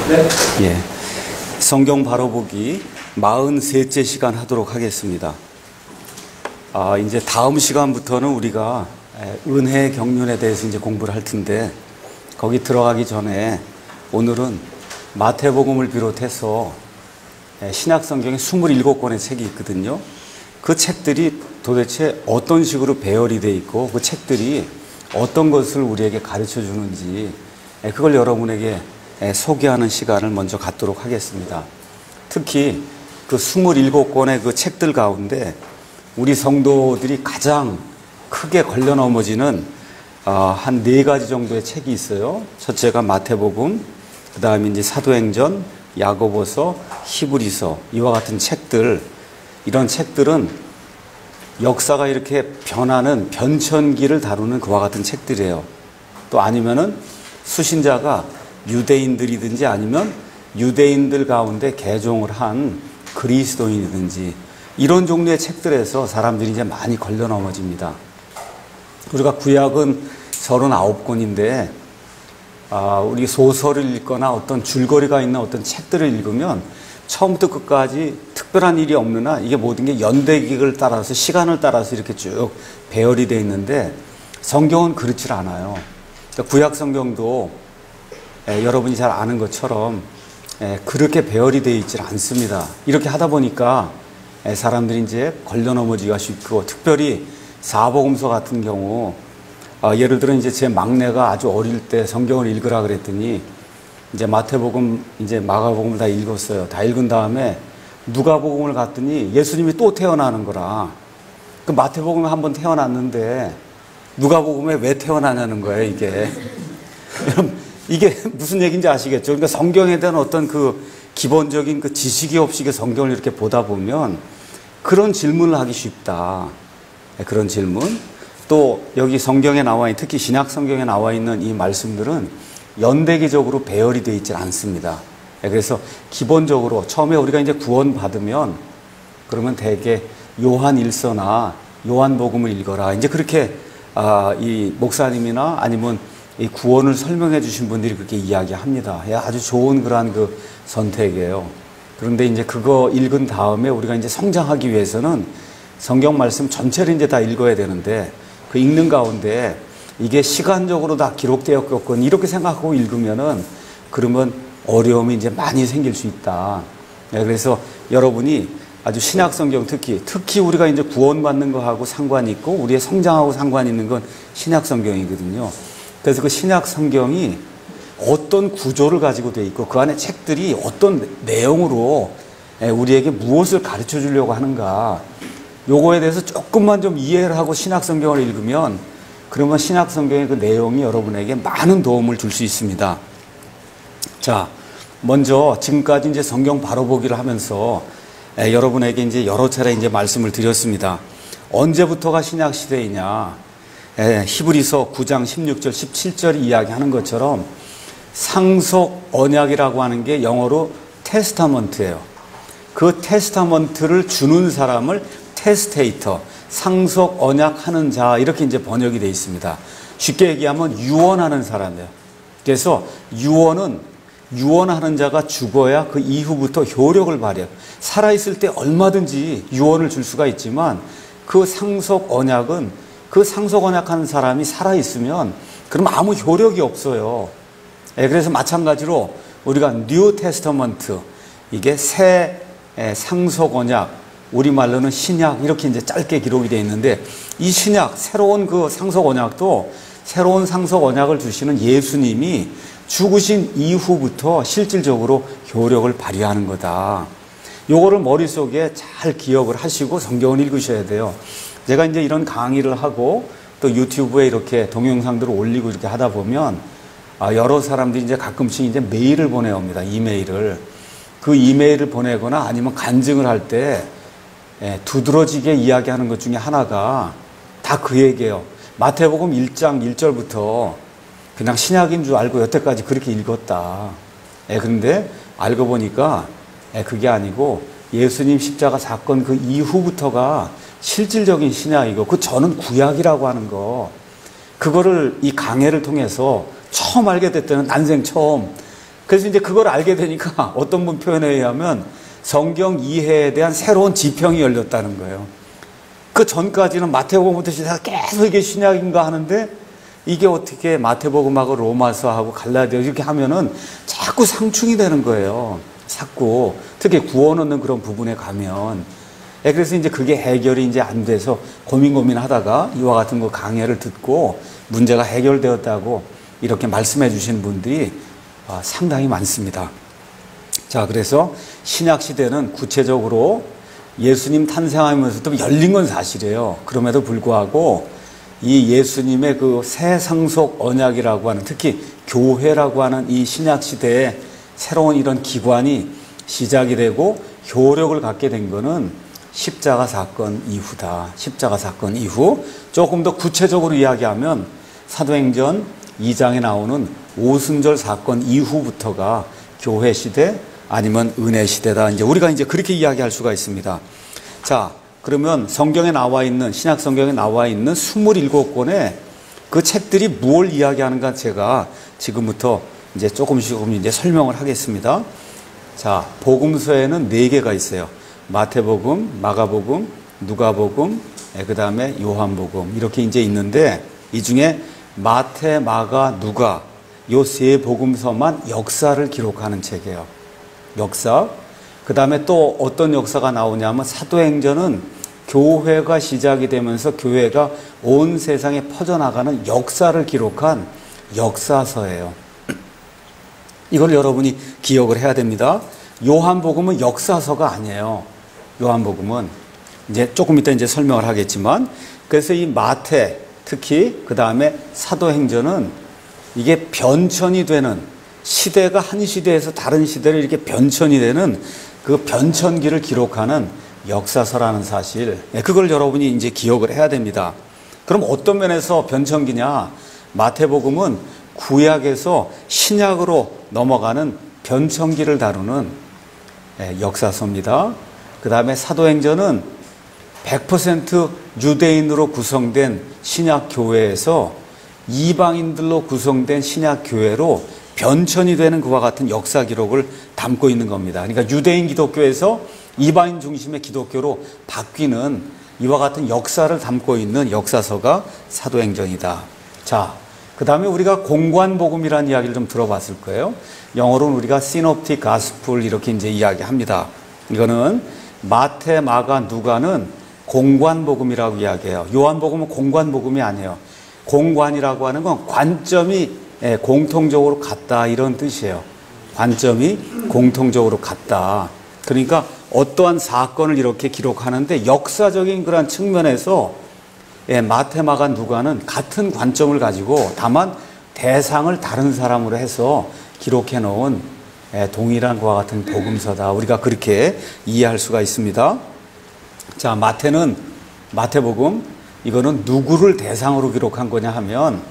네. 예. 성경 바로 보기 43째 시간 하도록 하겠습니다. 이제 다음 시간부터는 우리가 은혜 경륜에 대해서 이제 공부를 할 텐데, 거기 들어가기 전에 오늘은 마태복음을 비롯해서 신약 성경에 27권의 책이 있거든요. 그 책들이 도대체 어떤 식으로 배열이 되어 있고, 그 책들이 어떤 것을 우리에게 가르쳐 주는지, 그걸 여러분에게 소개하는 시간을 먼저 갖도록 하겠습니다. 특히 그 27권의 그 책들 가운데 우리 성도들이 가장 크게 걸려 넘어지는 한 4가지 정도의 책이 있어요. 첫째가 마태복음, 그 다음에 이제 사도행전, 야고보서, 히브리서, 이와 같은 책들. 이런 책들은 역사가 이렇게 변하는 변천기를 다루는 그와 같은 책들이에요. 또 아니면은 수신자가 유대인들이든지 아니면 유대인들 가운데 개종을 한 그리스도인이든지 이런 종류의 책들에서 사람들이 이제 많이 걸려 넘어집니다. 우리가 구약은 39권인데 우리 소설을 읽거나 어떤 줄거리가 있는 어떤 책들을 읽으면 처음부터 끝까지 특별한 일이 없는 한 이게 모든 게 연대기를 따라서 시간을 따라서 이렇게 쭉 배열이 되어 있는데, 성경은 그렇지 않아요. 그러니까 구약 성경도 여러분이 잘 아는 것처럼 그렇게 배열이 되어 있지 않습니다. 이렇게 하다 보니까 사람들이 이제 걸려 넘어지기가 쉽고, 특별히 사복음서 같은 경우, 예를 들어 이제 제 막내가 아주 어릴 때 성경을 읽으라 그랬더니 이제 마태복음, 이제 마가복음을 다 읽었어요. 다 읽은 다음에 누가복음을 갔더니 예수님이 또 태어나는 거라. 그 마태복음에 한번 태어났는데 누가복음에 왜 태어나냐는 거예요, 이게. 여러분, 이게 무슨 얘기인지 아시겠죠? 그러니까 성경에 대한 어떤 그 기본적인 그 지식이 없이 성경을 이렇게 보다 보면 그런 질문을 하기 쉽다. 그런 질문. 또 여기 성경에 나와 있는, 특히 신약 성경에 나와 있는 이 말씀들은 연대기적으로 배열이 되어 있지 않습니다. 그래서 기본적으로 처음에 우리가 이제 구원받으면 그러면 대개 요한 1서나 요한복음을 읽어라. 이제 그렇게 이 목사님이나 아니면 이 구원을 설명해 주신 분들이 그렇게 이야기합니다. 아주 좋은 그러한 그 선택이에요. 그런데 이제 그거 읽은 다음에 우리가 이제 성장하기 위해서는 성경 말씀 전체를 이제 다 읽어야 되는데, 그 읽는 가운데 이게 시간적으로 다 기록되었겠군 이렇게 생각하고 읽으면은 그러면 어려움이 이제 많이 생길 수 있다. 그래서 여러분이 아주 신약 성경 특히 우리가 이제 구원받는 거하고 상관이 있고 우리의 성장하고 상관이 있는 건 신약 성경이거든요. 그래서 그 신약 성경이 어떤 구조를 가지고 돼 있고 그 안에 책들이 어떤 내용으로 우리에게 무엇을 가르쳐 주려고 하는가, 요거에 대해서 조금만 좀 이해를 하고 신약 성경을 읽으면 그러면 신약 성경의 그 내용이 여러분에게 많은 도움을 줄 수 있습니다. 자, 먼저 지금까지 이제 성경 바로 보기를 하면서 여러분에게 이제 여러 차례 이제 말씀을 드렸습니다. 언제부터가 신약 시대이냐? 히브리서 9장 16절 17절이 이야기하는 것처럼 상속 언약이라고 하는 게 영어로 테스타먼트예요. 그 테스타먼트를 주는 사람을 테스테이터, 상속 언약하는 자, 이렇게 이제 번역이 되어 있습니다. 쉽게 얘기하면 유언하는 사람이에요. 그래서 유언하는 자가 죽어야 그 이후부터 효력을 발휘해요. 살아있을 때 얼마든지 유언을 줄 수가 있지만 그 상속 언약은, 그 상속 언약하는 사람이 살아있으면 그럼 아무 효력이 없어요. 그래서 마찬가지로 우리가 뉴 테스터먼트, 이게 새 상속 언약, 우리말로는 신약, 이렇게 이제 짧게 기록이 되어 있는데, 이 신약, 새로운 그 상속 언약도 새로운 상속 언약을 주시는 예수님이 죽으신 이후부터 실질적으로 효력을 발휘하는 거다. 요거를 머릿속에 잘 기억을 하시고 성경을 읽으셔야 돼요. 제가 이제 이런 강의를 하고 또 유튜브에 이렇게 동영상들을 올리고 이렇게 하다 보면 여러 사람들이 이제 가끔씩 이제 메일을 보내옵니다. 이메일을. 그 이메일을 보내거나 아니면 간증을 할 때 두드러지게 이야기하는 것 중에 하나가 다 그 얘기예요. 마태복음 1장 1절부터 그냥 신약인 줄 알고 여태까지 그렇게 읽었다. 그런데 알고 보니까 그게 아니고 예수님 십자가 사건 그 이후부터가 실질적인 신약이고 그 전은 구약이라고 하는 거, 그거를 이 강해를 통해서 처음 알게 됐다는, 난생 처음 그래서 이제 그걸 알게 되니까 어떤 분 표현에 의하면 성경 이해에 대한 새로운 지평이 열렸다는 거예요. 그 전까지는 마태복음부터 시작해서 계속 이게 신약인가 하는데 이게 어떻게 마태복음하고 로마서하고 갈라디아 이렇게 하면은 자꾸 상충이 되는 거예요. 자꾸 특히 구원 얻는 그런 부분에 가면. 그래서 이제 그게 해결이 이제 안 돼서 고민하다가 이와 같은 거 강해를 듣고 문제가 해결되었다고 이렇게 말씀해 주시는 분들이 상당히 많습니다. 자, 그래서 신약 시대는 구체적으로 예수님 탄생하면서도 열린 건 사실이에요. 그럼에도 불구하고 이 예수님의 그 새 상속 언약이라고 하는, 특히 교회라고 하는 이 신약 시대에 새로운 이런 기관이 시작이 되고 효력을 갖게 된 거는 십자가 사건 이후다. 십자가 사건 이후. 조금 더 구체적으로 이야기하면 사도행전 2장에 나오는 오순절 사건 이후부터가 교회 시대 아니면 은혜 시대다. 이제 우리가 이제 그렇게 이야기할 수가 있습니다. 자, 그러면 성경에 나와 있는, 신약 성경에 나와 있는 27권의 그 책들이 무엇을 이야기하는가 제가 지금부터 이제 조금씩 이제 설명을 하겠습니다. 자, 복음서에는 4개가 있어요. 마태복음, 마가복음, 누가복음, 그 다음에 요한복음 이렇게 이제 있는데 이 중에 마태, 마가, 누가 요 세 복음서만 역사를 기록하는 책이에요. 역사. 그 다음에 또 어떤 역사가 나오냐면 사도행전은 교회가 시작이 되면서 교회가 온 세상에 퍼져나가는 역사를 기록한 역사서예요. 이걸 여러분이 기억을 해야 됩니다. 요한복음은 역사서가 아니에요. 요한복음은 이제 조금 이따 이제 설명을 하겠지만, 그래서 이 마태 특히 그 다음에 사도행전은 이게 변천이 되는, 시대가 한 시대에서 다른 시대를 이렇게 변천이 되는 그 변천기를 기록하는 역사서라는 사실, 그걸 여러분이 이제 기억을 해야 됩니다. 그럼 어떤 면에서 변천기냐? 마태복음은 구약에서 신약으로 넘어가는 변천기를 다루는 역사서입니다. 그 다음에 사도행전은 100% 유대인으로 구성된 신약 교회에서 이방인들로 구성된 신약 교회로 변천이 되는 그와 같은 역사 기록을 담고 있는 겁니다. 그러니까 유대인 기독교에서 이방인 중심의 기독교로 바뀌는 이와 같은 역사를 담고 있는 역사서가 사도행전이다. 자, 그 다음에 우리가 공관복음이라는 이야기를 좀 들어봤을 거예요. 영어로는 우리가 시놉틱 가스풀 이렇게 이제 이야기합니다. 이거는 마태, 마가, 누가는 공관복음이라고 이야기해요. 요한복음은 공관복음이 아니에요. 공관이라고 하는 건 관점이 공통적으로 같다 이런 뜻이에요. 관점이 공통적으로 같다. 그러니까 어떠한 사건을 이렇게 기록하는데 역사적인 그런 측면에서 마태, 마가, 누가는 같은 관점을 가지고 다만 대상을 다른 사람으로 해서 기록해 놓은 동일한 것과 같은 복음서다. 우리가 그렇게 이해할 수가 있습니다. 자, 마태복음 이거는 누구를 대상으로 기록한 거냐 하면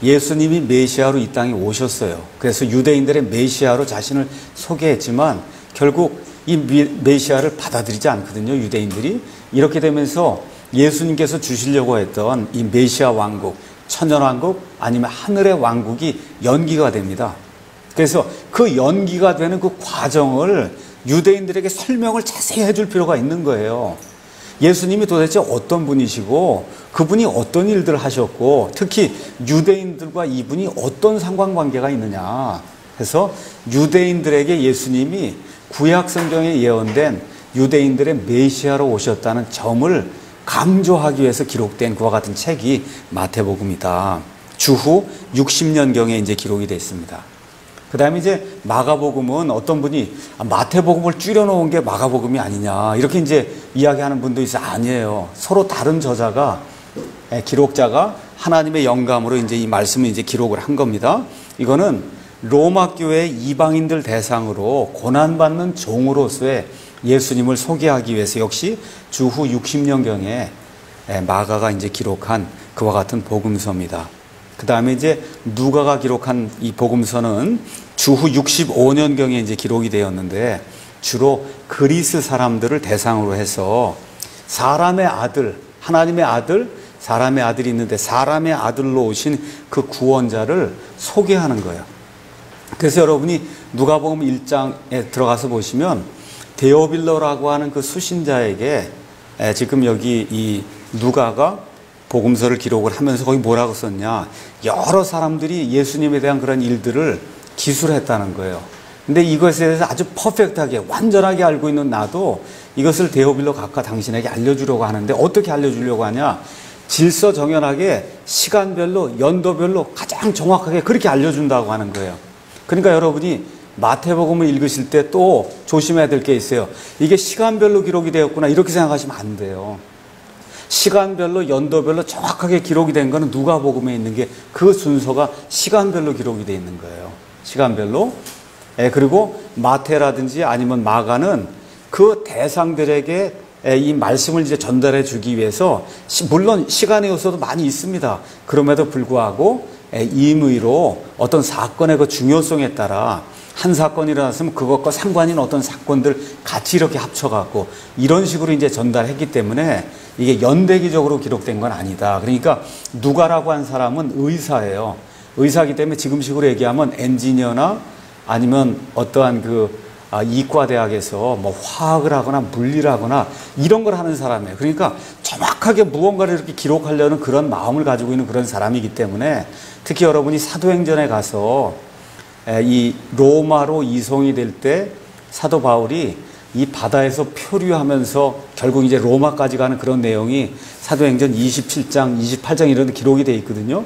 예수님이 메시아로 이 땅에 오셨어요. 그래서 유대인들의 메시아로 자신을 소개했지만 결국 이 메시아를 받아들이지 않거든요. 유대인들이. 이렇게 되면서 예수님께서 주시려고 했던 이 메시아 왕국, 천년왕국 아니면 하늘의 왕국이 연기가 됩니다. 그래서 그 연기가 되는 그 과정을 유대인들에게 설명을 자세히 해줄 필요가 있는 거예요. 예수님이 도대체 어떤 분이시고 그분이 어떤 일들을 하셨고 특히 유대인들과 이분이 어떤 상관관계가 있느냐 해서 유대인들에게 예수님이 구약 성경에 예언된 유대인들의 메시아로 오셨다는 점을 강조하기 위해서 기록된 그와 같은 책이 마태복음이다. 주후 60년경에 이제 기록이 되어 있습니다. 그 다음에 이제 마가복음은 어떤 분이 마태복음을 줄여놓은 게 마가복음이 아니냐 이렇게 이제 이야기하는 분도 있어요. 아니에요. 서로 다른 저자가 기록자가 하나님의 영감으로 이제 이 말씀을 이제 기록을 한 겁니다. 이거는 로마 교회 이방인들 대상으로 고난받는 종으로서의 예수님을 소개하기 위해서 역시 주후 60년경에 마가가 이제 기록한 그와 같은 복음서입니다. 그 다음에 이제 누가가 기록한 이 복음서는 주후 65년경에 이제 기록이 되었는데 주로 그리스 사람들을 대상으로 해서 사람의 아들, 하나님의 아들, 사람의 아들이 있는데 사람의 아들로 오신 그 구원자를 소개하는 거예요. 그래서 여러분이 누가복음 1장에 들어가서 보시면 데오빌로라고 하는 그 수신자에게 지금 여기 이 누가가 복음서를 기록을 하면서 거기 뭐라고 썼냐, 여러 사람들이 예수님에 대한 그런 일들을 기술했다는 거예요. 근데 이것에 대해서 아주 퍼펙트하게 완전하게 알고 있는 나도 이것을 데오빌로 각각 당신에게 알려주려고 하는데, 어떻게 알려주려고 하냐, 질서정연하게 시간별로 연도별로 가장 정확하게 그렇게 알려준다고 하는 거예요. 그러니까 여러분이 마태복음을 읽으실 때 또 조심해야 될 게 있어요. 이게 시간별로 기록이 되었구나 이렇게 생각하시면 안 돼요. 시간별로 연도별로 정확하게 기록이 된 거는 누가복음에 있는 게 그 순서가 시간별로 기록이 되어 있는 거예요. 시간별로. 그리고 마태라든지 아니면 마가는 그 대상들에게 이 말씀을 이제 전달해 주기 위해서 물론 시간의 요소도 많이 있습니다. 그럼에도 불구하고 임의로 어떤 사건의 그 중요성에 따라 한 사건이 일어났으면 그것과 상관 있는 어떤 사건들 같이 이렇게 합쳐갖고 이런 식으로 이제 전달했기 때문에 이게 연대기적으로 기록된 건 아니다. 그러니까 누가라고 한 사람은 의사예요. 의사이기 때문에 지금식으로 얘기하면 엔지니어나 아니면 어떠한 그 이과대학에서 뭐 화학을 하거나 물리를 하거나 이런 걸 하는 사람이에요. 그러니까 정확하게 무언가를 이렇게 기록하려는 그런 마음을 가지고 있는 그런 사람이기 때문에 특히 여러분이 사도행전에 가서 이 로마로 이송이 될 때 사도 바울이 이 바다에서 표류하면서 결국 이제 로마까지 가는 그런 내용이 사도행전 27장, 28장 이런 데 기록이 되어 있거든요.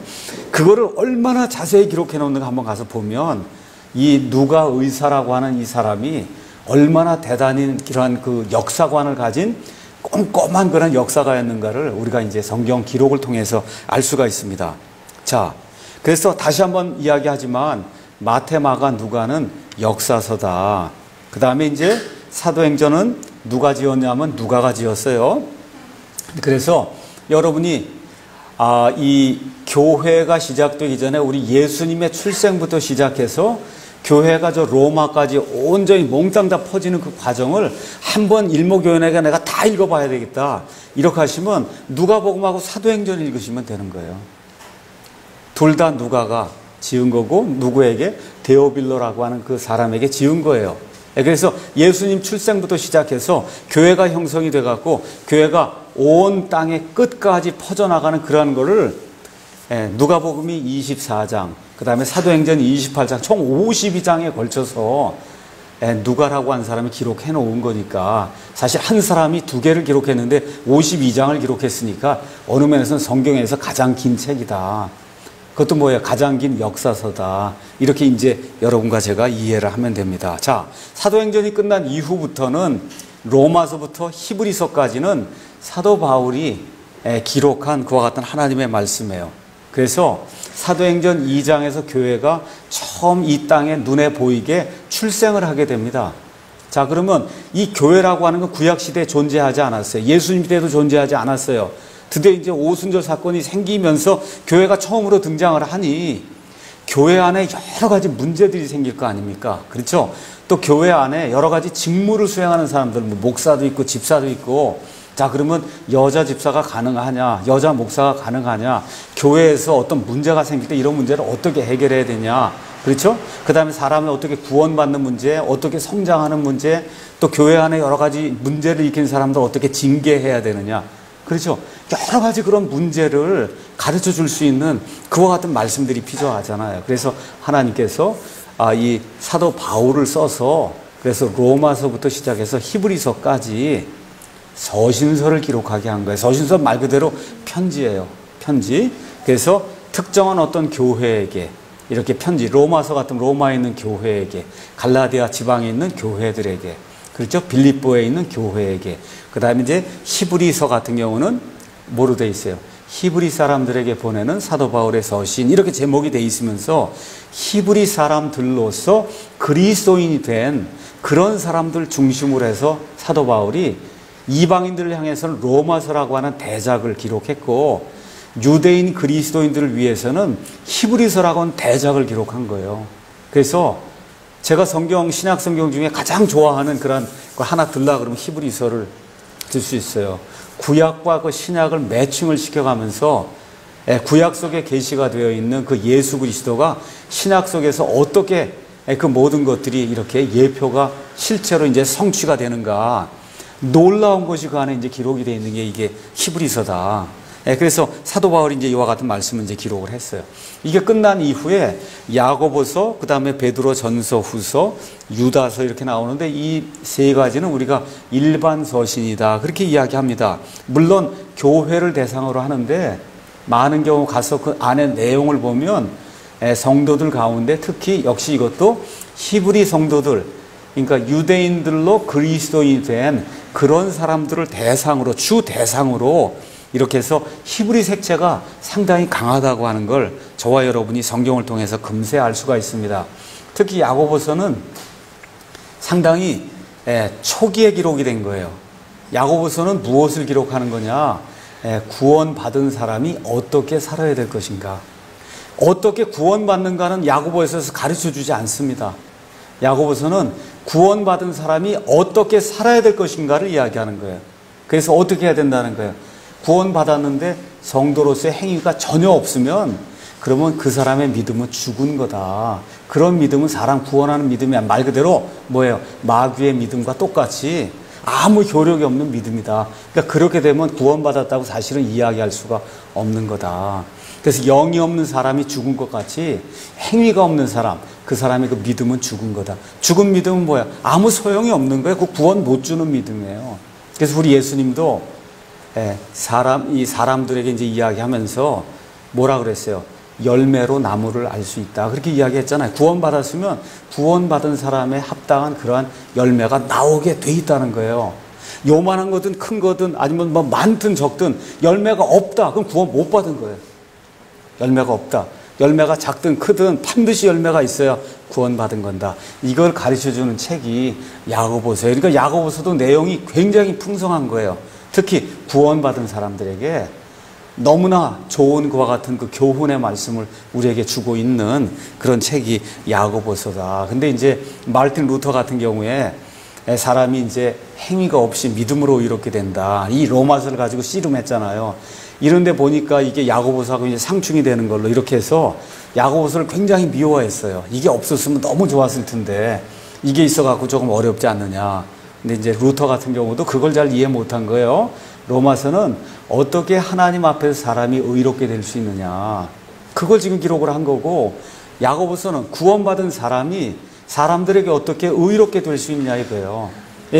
그거를 얼마나 자세히 기록해 놓는가 한번 가서 보면 이 누가 의사라고 하는 이 사람이 얼마나 대단히 이러한 그 역사관을 가진 꼼꼼한 그런 역사가였는가를 우리가 이제 성경 기록을 통해서 알 수가 있습니다. 자, 그래서 다시 한번 이야기하지만 마태, 마가, 누가는 역사서다. 그 다음에 이제 사도행전은 누가 지었냐면 누가가 지었어요. 그래서 여러분이 이 교회가 시작되기 전에 우리 예수님의 출생부터 시작해서 교회가 저 로마까지 온전히 몽땅 다 퍼지는 그 과정을 한번 일목요연하게 내가 다 읽어봐야 되겠다. 이렇게 하시면 누가복음하고 사도행전을 읽으시면 되는 거예요. 둘 다 누가가 지은 거고 누구에게? 데오빌로라고 하는 그 사람에게 지은 거예요. 그래서 예수님 출생부터 시작해서 교회가 형성이 돼갖고 교회가 온 땅의 끝까지 퍼져나가는 그러한 거를 누가복음이 24장, 그 다음에 사도행전 28장, 총 52장에 걸쳐서 누가라고 한 사람이 기록해 놓은 거니까 사실 한 사람이 두 개를 기록했는데 52장을 기록했으니까 어느 면에서는 성경에서 가장 긴 책이다. 그것도 뭐예요? 가장 긴 역사서다. 이렇게 이제 여러분과 제가 이해를 하면 됩니다. 자, 사도행전이 끝난 이후부터는 로마서부터 히브리서까지는 사도 바울이 기록한 그와 같은 하나님의 말씀이에요. 그래서 사도행전 2장에서 교회가 처음 이 땅에 눈에 보이게 출생을 하게 됩니다. 자, 그러면 이 교회라고 하는 건 구약시대에 존재하지 않았어요. 예수님 때도 존재하지 않았어요. 드디어 이제 오순절 사건이 생기면서 교회가 처음으로 등장을 하니 교회 안에 여러 가지 문제들이 생길 거 아닙니까? 그렇죠? 또 교회 안에 여러 가지 직무를 수행하는 사람들, 뭐 목사도 있고 집사도 있고, 자, 그러면 여자 집사가 가능하냐, 여자 목사가 가능하냐, 교회에서 어떤 문제가 생길 때 이런 문제를 어떻게 해결해야 되냐, 그렇죠? 그 다음에 사람을 어떻게 구원받는 문제, 어떻게 성장하는 문제, 또 교회 안에 여러 가지 문제를 일으키는 사람들 어떻게 징계해야 되느냐, 그렇죠? 여러 가지 그런 문제를 가르쳐 줄 수 있는 그와 같은 말씀들이 필요하잖아요. 그래서 하나님께서 이 사도 바울을 써서 그래서 로마서부터 시작해서 히브리서까지 서신서를 기록하게 한 거예요. 서신서 말 그대로 편지예요. 편지. 그래서 특정한 어떤 교회에게 이렇게 편지, 로마서 같은 로마에 있는 교회에게, 갈라디아 지방에 있는 교회들에게, 그렇죠? 빌립보에 있는 교회에게, 그 다음에 이제 히브리서 같은 경우는 뭐로 돼 있어요? 히브리 사람들에게 보내는 사도 바울의 서신, 이렇게 제목이 돼 있으면서 히브리 사람들로서 그리스도인이 된 그런 사람들 중심으로 해서 사도 바울이 이방인들을 향해서는 로마서라고 하는 대작을 기록했고, 유대인 그리스도인들을 위해서는 히브리서라고 하는 대작을 기록한 거예요. 그래서 제가 신약 성경 중에 가장 좋아하는 그런 거 하나 들라 그러면 히브리서를 들 수 있어요. 구약과 그 신약을 매칭을 시켜가면서 구약 속에 계시가 되어 있는 그 예수 그리스도가 신약 속에서 어떻게 그 모든 것들이 이렇게 예표가 실제로 이제 성취가 되는가. 놀라운 것이 그 안에 이제 기록이 되어 있는 게 이게 히브리서다. 그래서 사도 바울이 이제 이와 같은 말씀을 이제 기록을 했어요. 이게 끝난 이후에 야고보서, 그 다음에 베드로 전서, 후서, 유다서 이렇게 나오는데 이 세 가지는 우리가 일반 서신이다. 그렇게 이야기합니다. 물론 교회를 대상으로 하는데 많은 경우 가서 그 안에 내용을 보면 성도들 가운데 특히 역시 이것도 히브리 성도들, 그러니까 유대인들로 그리스도인이 된 그런 사람들을 대상으로, 주 대상으로 이렇게 해서 히브리 색채가 상당히 강하다고 하는 걸 저와 여러분이 성경을 통해서 금세 알 수가 있습니다. 특히 야고보서는 상당히 초기에 기록이 된 거예요. 야고보서는 무엇을 기록하는 거냐? 구원받은 사람이 어떻게 살아야 될 것인가? 어떻게 구원받는가는 야고보서에서 가르쳐 주지 않습니다. 야고보서는 구원받은 사람이 어떻게 살아야 될 것인가를 이야기하는 거예요. 그래서 어떻게 해야 된다는 거예요. 구원받았는데 성도로서의 행위가 전혀 없으면 그러면 그 사람의 믿음은 죽은 거다. 그런 믿음은 사람 구원하는 믿음이 말 그대로 뭐예요? 마귀의 믿음과 똑같이 아무 효력이 없는 믿음이다. 그러니까 그렇게 되면 구원받았다고 사실은 이야기할 수가 없는 거다. 그래서 영이 없는 사람이 죽은 것 같이 행위가 없는 사람, 그 사람의 그 믿음은 죽은 거다. 죽은 믿음은 뭐야? 아무 소용이 없는 거예요. 그 구원 못 주는 믿음이에요. 그래서 우리 예수님도 이 사람들에게 이제 이야기하면서 뭐라 그랬어요? 열매로 나무를 알 수 있다. 그렇게 이야기했잖아요. 구원받았으면 구원받은 사람에 합당한 그러한 열매가 나오게 돼 있다는 거예요. 요만한 거든 큰 거든 아니면 뭐 많든 적든 열매가 없다. 그럼 구원 못 받은 거예요. 열매가 없다. 열매가 작든 크든 반드시 열매가 있어야 구원받은 건다. 이걸 가르쳐주는 책이 야고보서예요. 그러니까 야고보서도 내용이 굉장히 풍성한 거예요. 특히 구원받은 사람들에게 너무나 좋은 그와 같은 그 교훈의 말씀을 우리에게 주고 있는 그런 책이 야고보서다. 근데 이제 마르틴 루터 같은 경우에 사람이 이제 행위가 없이 믿음으로 이렇게 된다. 이 로마서를 가지고 씨름했잖아요. 이런데 보니까 이게 야고보서하고 이제 상충이 되는 걸로 이렇게 해서 야고보서를 굉장히 미워했어요. 이게 없었으면 너무 좋았을 텐데 이게 있어갖고 조금 어렵지 않느냐. 근데 이제 루터 같은 경우도 그걸 잘 이해 못한 거예요. 로마서는 어떻게 하나님 앞에서 사람이 의롭게 될 수 있느냐. 그걸 지금 기록을 한 거고 야고보서는 구원받은 사람이 사람들에게 어떻게 의롭게 될 수 있냐 이거예요.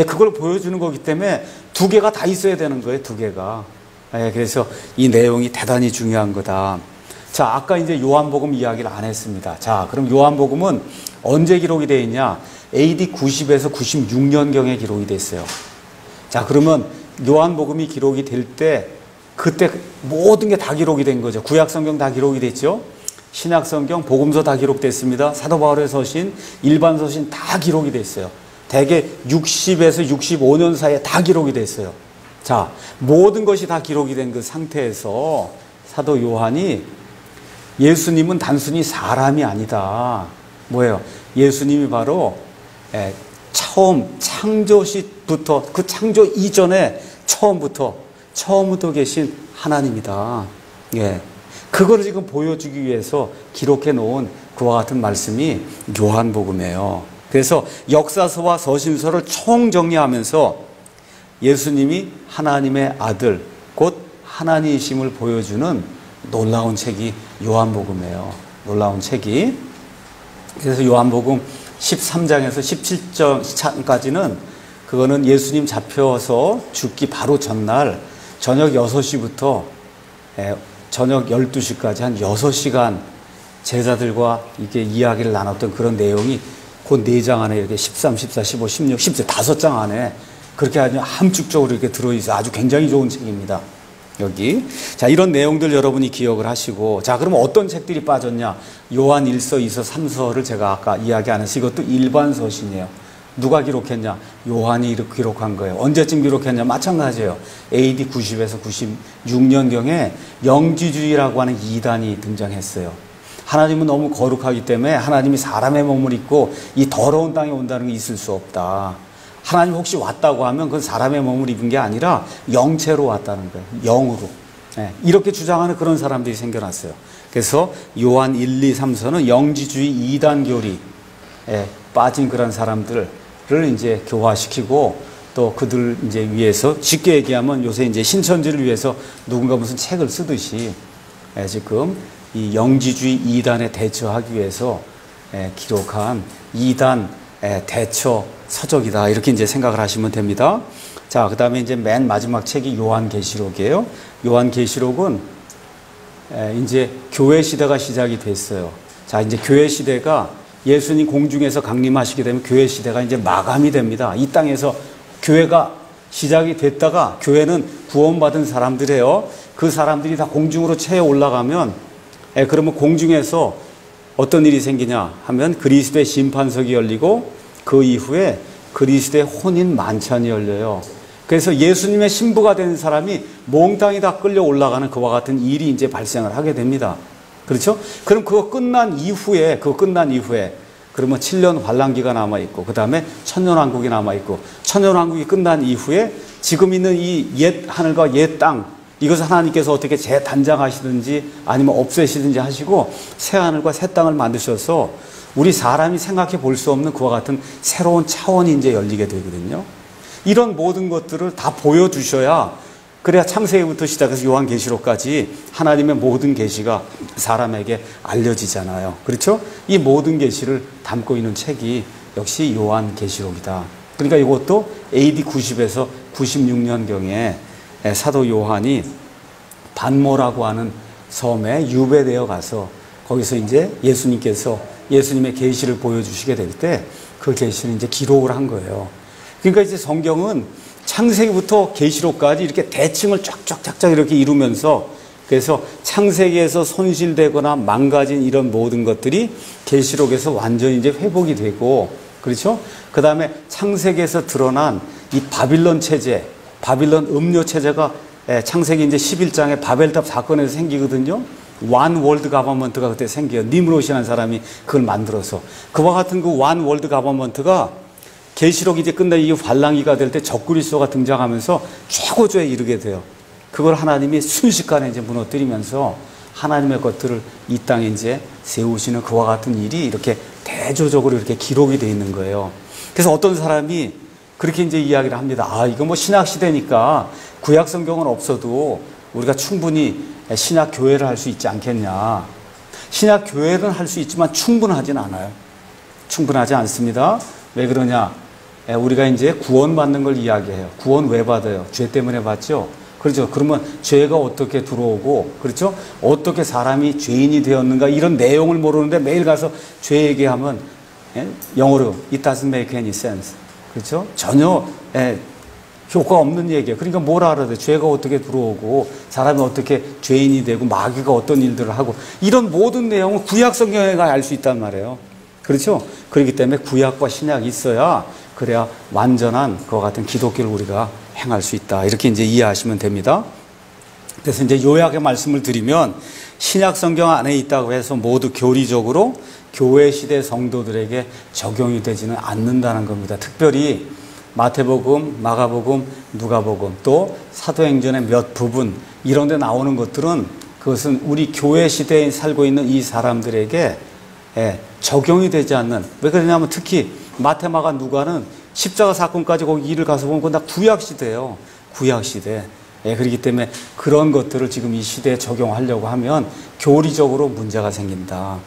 그걸 보여주는 거기 때문에 두 개가 다 있어야 되는 거예요. 두 개가. 그래서 이 내용이 대단히 중요한 거다. 자, 아까 이제 요한복음 이야기를 안 했습니다. 자, 그럼 요한복음은 언제 기록이 되어 있냐? AD 90에서 96년경에 기록이 됐어요. 자, 그러면 요한복음이 기록이 될 때 그때 모든 게 다 기록이 된 거죠. 구약성경 다 기록이 됐죠. 신약성경, 복음서 다 기록됐습니다. 사도 바울의 서신, 일반 서신 다 기록이 됐어요. 대개 60에서 65년 사이에 다 기록이 됐어요. 자, 모든 것이 다 기록이 된 그 상태에서 사도 요한이 예수님은 단순히 사람이 아니다. 뭐예요? 예수님이 바로 처음 창조시부터 그 창조 이전에 처음부터 계신 하나님이다. 그거를 지금 보여주기 위해서 기록해 놓은 그와 같은 말씀이 요한복음이에요. 그래서 역사서와 서신서를 총정리하면서 예수님이 하나님의 아들, 곧 하나님이심을 보여주는 놀라운 책이 요한복음이에요. 놀라운 책이. 그래서 요한복음 13장에서 17장까지는 그거는 예수님 잡혀서 죽기 바로 전날 저녁 6시부터 저녁 12시까지 한 6시간 제자들과 이게 이야기를 나눴던 그런 내용이 그 4장 안에 이렇게 13, 14, 15, 16, 17, 5장 안에 그렇게 아주 함축적으로 이렇게 들어있어 아주 굉장히 좋은 책입니다. 여기. 자, 이런 내용들 여러분이 기억을 하시고, 자, 그럼 어떤 책들이 빠졌냐? 요한 1서, 2서, 3서를 제가 아까 이야기 안 해서 이것도 일반 서신이에요. 누가 기록했냐? 요한이 이렇게 기록한 거예요. 언제쯤 기록했냐? 마찬가지예요. AD 90에서 96년경에 영지주의라고 하는 이단이 등장했어요. 하나님은 너무 거룩하기 때문에 하나님이 사람의 몸을 입고 이 더러운 땅에 온다는 게 있을 수 없다. 하나님 혹시 왔다고 하면 그건 사람의 몸을 입은 게 아니라 영체로 왔다는 거예요. 영으로. 이렇게 주장하는 그런 사람들이 생겨났어요. 그래서 요한 1, 2, 3서는 영지주의 이단 교리, 빠진 그런 사람들을 이제 교화시키고 또 그들 이제 위해서 쉽게 얘기하면 요새 이제 신천지를 위해서 누군가 무슨 책을 쓰듯이 지금 이 영지주의 이단에 대처하기 위해서 기록한 이단 대처 서적이다 이렇게 이제 생각을 하시면 됩니다. 자, 그다음에 이제 맨 마지막 책이 요한계시록이에요. 요한계시록은 이제 교회 시대가 시작이 됐어요. 자, 이제 교회 시대가 예수님 공중에서 강림하시게 되면 교회 시대가 이제 마감이 됩니다. 이 땅에서 교회가 시작이 됐다가 교회는 구원받은 사람들이에요. 그 사람들이 다 공중으로 채워 올라가면 그러면 공중에서 어떤 일이 생기냐 하면 그리스도의 심판석이 열리고 그 이후에 그리스도의 혼인 만찬이 열려요. 그래서 예수님의 신부가 된 사람이 몽땅이 다 끌려 올라가는 그와 같은 일이 이제 발생을 하게 됩니다. 그렇죠? 그럼 그거 끝난 이후에 그러면 7년 환란기가 남아있고 그 다음에 천년왕국이 남아있고 천년왕국이 끝난 이후에 지금 있는 이 옛 하늘과 옛 땅 이것을 하나님께서 어떻게 재단장하시든지 아니면 없애시든지 하시고 새 하늘과 새 땅을 만드셔서 우리 사람이 생각해 볼 수 없는 그와 같은 새로운 차원이 이제 열리게 되거든요. 이런 모든 것들을 다 보여주셔야 그래야 창세기부터 시작해서 요한계시록까지 하나님의 모든 계시가 사람에게 알려지잖아요. 그렇죠? 이 모든 계시를 담고 있는 책이 역시 요한계시록이다. 그러니까 이것도 AD 90에서 96년경에 사도 요한이 반모라고 하는 섬에 유배되어 가서 거기서 이제 예수님께서 예수님의 계시를 보여주시게 될 때 그 계시를 이제 기록을 한 거예요. 그러니까 이제 성경은 창세기부터 계시록까지 이렇게 대칭을 쫙쫙쫙쫙 이렇게 이루면서 그래서 창세기에서 손실되거나 망가진 이런 모든 것들이 계시록에서 완전히 이제 회복이 되고 그렇죠? 그 다음에 창세기에서 드러난 이 바빌론 체제, 바빌론 음료 체제가 창세기 이제 11장에 바벨탑 사건에서 생기거든요. 완 월드 가버먼트가 그때 생겨요. 니므롯이라는 사람이 그걸 만들어서 그와 같은 그 완 월드 가버먼트가 계시록이 이제 끝나 이 환란기가 될 때 적그리스도가 등장하면서 최고조에 이르게 돼요. 그걸 하나님이 순식간에 이제 무너뜨리면서 하나님의 것들을 이 땅에 이제 세우시는 그와 같은 일이 이렇게 대조적으로 이렇게 기록이 되어 있는 거예요. 그래서 어떤 사람이 그렇게 이제 이야기를 합니다. 아, 이거 뭐 신약 시대니까 구약 성경은 없어도 우리가 충분히 신약 교회를 할 수 있지 않겠냐. 신약 교회는 할 수 있지만 충분하진 않아요. 충분하지 않습니다. 왜 그러냐? 우리가 이제 구원받는 걸 이야기해요. 구원 왜 받아요? 죄 때문에 받죠? 그렇죠. 그러면 죄가 어떻게 들어오고, 그렇죠? 어떻게 사람이 죄인이 되었는가 이런 내용을 모르는데 매일 가서 죄 얘기하면 영어로 it doesn't make any sense. 그렇죠? 전혀 효과 없는 얘기예요. 그러니까 뭘 알아야 돼? 죄가 어떻게 들어오고 사람이 어떻게 죄인이 되고 마귀가 어떤 일들을 하고 이런 모든 내용을 구약 성경에 가야 알 수 있단 말이에요. 그렇죠? 그렇기 때문에 구약과 신약이 있어야 그래야 완전한 그와 같은 기독교를 우리가 행할 수 있다. 이렇게 이제 이해하시면 됩니다. 그래서 이제 요약의 말씀을 드리면 신약 성경 안에 있다고 해서 모두 교리적으로 교회 시대 성도들에게 적용이 되지는 않는다는 겁니다. 특별히 마태복음, 마가복음, 누가복음 또 사도행전의 몇 부분 이런 데 나오는 것들은 그것은 우리 교회 시대에 살고 있는 이 사람들에게 적용이 되지 않는, 왜 그러냐면 특히 마태, 마가, 누가는 십자가 사건까지 거기 일을 가서 보면 그건 다 구약시대예요. 구약시대. 그렇기 때문에 그런 것들을 지금 이 시대에 적용하려고 하면 교리적으로 문제가 생긴다.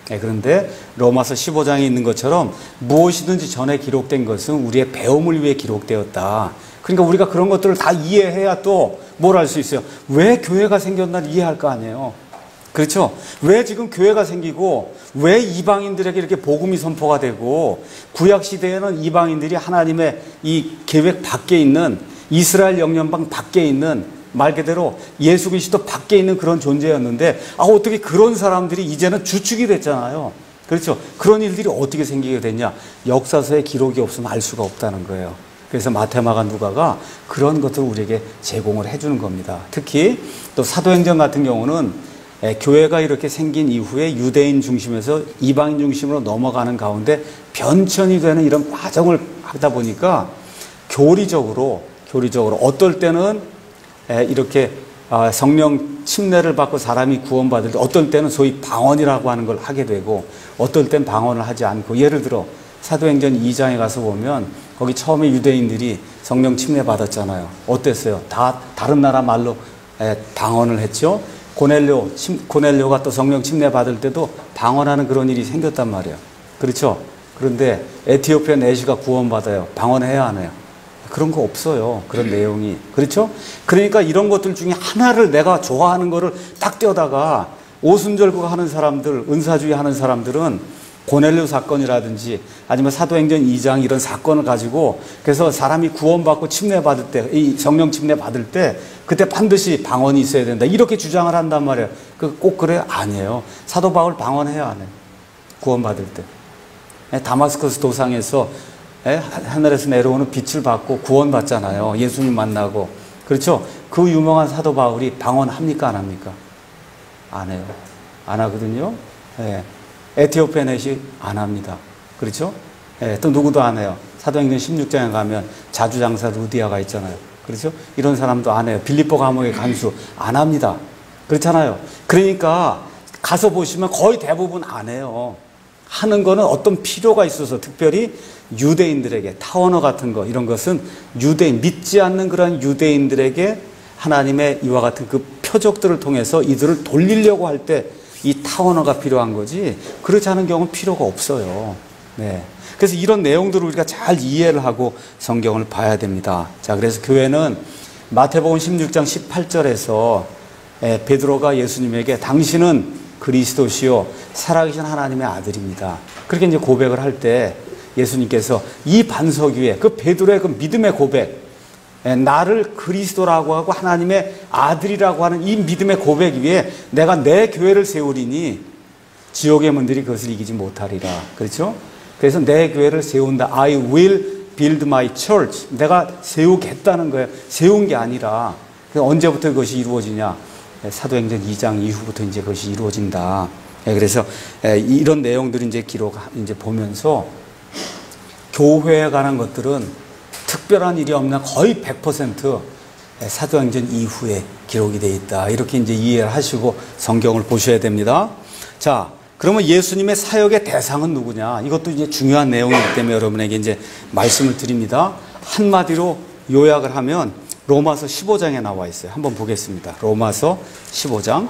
그런데 로마서 15장에 있는 것처럼 무엇이든지 전에 기록된 것은 우리의 배움을 위해 기록되었다. 그러니까 우리가 그런 것들을 다 이해해야 또 뭘 할 수 있어요. 왜 교회가 생겼나 이해할 거 아니에요. 그렇죠? 왜 지금 교회가 생기고 왜 이방인들에게 이렇게 복음이 선포가 되고 구약시대에는 이방인들이 하나님의 이 계획 밖에 있는 이스라엘 영연방 밖에 있는 말 그대로 예수 그리스도 밖에 있는 그런 존재였는데 어떻게 그런 사람들이 이제는 주축이 됐잖아요. 그렇죠? 그런 일들이 어떻게 생기게 됐냐? 역사서에 기록이 없으면 알 수가 없다는 거예요. 그래서 마태, 마가, 누가가 그런 것들을 우리에게 제공을 해주는 겁니다. 특히 또 사도행전 같은 경우는 교회가 이렇게 생긴 이후에 유대인 중심에서 이방인 중심으로 넘어가는 가운데 변천이 되는 이런 과정을 하다 보니까 교리적으로 어떨 때는 이렇게 성령 침례를 받고 사람이 구원받을 때 어떨 때는 소위 방언이라고 하는 걸 하게 되고 어떨 땐 방언을 하지 않고, 예를 들어 사도행전 2장에 가서 보면 거기 처음에 유대인들이 성령 침례 받았잖아요. 어땠어요? 다 다른 나라 말로 방언을 했죠. 고넬료가 또 성령 침례 받을 때도 방언하는 그런 일이 생겼단 말이에요. 그렇죠? 그런데 에티오피아 내시가 구원받아요. 방언해야 하나요? 그런 거 없어요. 그런 내용이. 그렇죠? 그러니까 이런 것들 중에 하나를 내가 좋아하는 거를 딱 떼다가 오순절국 하는 사람들, 은사주의 하는 사람들은 고넬료 사건이라든지 아니면 사도행전 2장 이런 사건을 가지고, 그래서 사람이 구원받고 침례 받을 때, 이 성령 침례 받을 때 그때 반드시 방언이 있어야 된다, 이렇게 주장을 한단 말이에요. 꼭 그래요? 아니에요. 사도 바울 방언해야 안 해요. 구원받을 때. 다마스커스 도상에서 하늘에서 내려오는 빛을 받고 구원받잖아요. 예수님 만나고. 그렇죠? 그 유명한 사도 바울이 방언합니까? 안 합니까? 안 해요. 안 하거든요. 에티오피아 넷이 안 합니다. 그렇죠? 또 누구도 안 해요. 사도행전 16장에 가면 자주장사 루디아가 있잖아요. 그렇죠? 이런 사람도 안 해요. 빌립보 감옥의 간수 안 합니다. 그렇잖아요. 그러니까 가서 보시면 거의 대부분 안 해요. 하는 거는 어떤 필요가 있어서, 특별히 유대인들에게, 타원어 같은 거, 이런 것은 유대인, 믿지 않는 그런 유대인들에게 하나님의 이와 같은 그 표적들을 통해서 이들을 돌리려고 할 때 이 타원어가 필요한 거지, 그렇지 않은 경우는 필요가 없어요. 네. 그래서 이런 내용들을 우리가 잘 이해를 하고 성경을 봐야 됩니다. 자, 그래서 교회는 마태복음 16장 18절에서 베드로가 예수님에게 당신은 그리스도시요 살아계신 하나님의 아들입니다, 그렇게 이제 고백을 할 때 예수님께서 이 반석 위에 그 베드로의 그 믿음의 고백, 나를 그리스도라고 하고 하나님의 아들이라고 하는 이 믿음의 고백 위에 내가 내 교회를 세우리니 지옥의 문들이 그것을 이기지 못하리라. 그렇죠? 그래서 내 교회를 세운다. I will build my church. 내가 세우겠다는 거예요. 세운 게 아니라. 언제부터 그것이 이루어지냐? 사도행전 2장 이후부터 이제 그것이 이루어진다. 그래서 이런 내용들을 이제 이제 보면서 교회에 관한 것들은 특별한 일이 없나 거의 100% 사도행전 이후에 기록이 되어 있다, 이렇게 이제 이해를 하시고 성경을 보셔야 됩니다. 자, 그러면 예수님의 사역의 대상은 누구냐? 이것도 이제 중요한 내용이기 때문에 여러분에게 이제 말씀을 드립니다. 한마디로 요약을 하면 로마서 15장에 나와 있어요. 한번 보겠습니다. 로마서 15장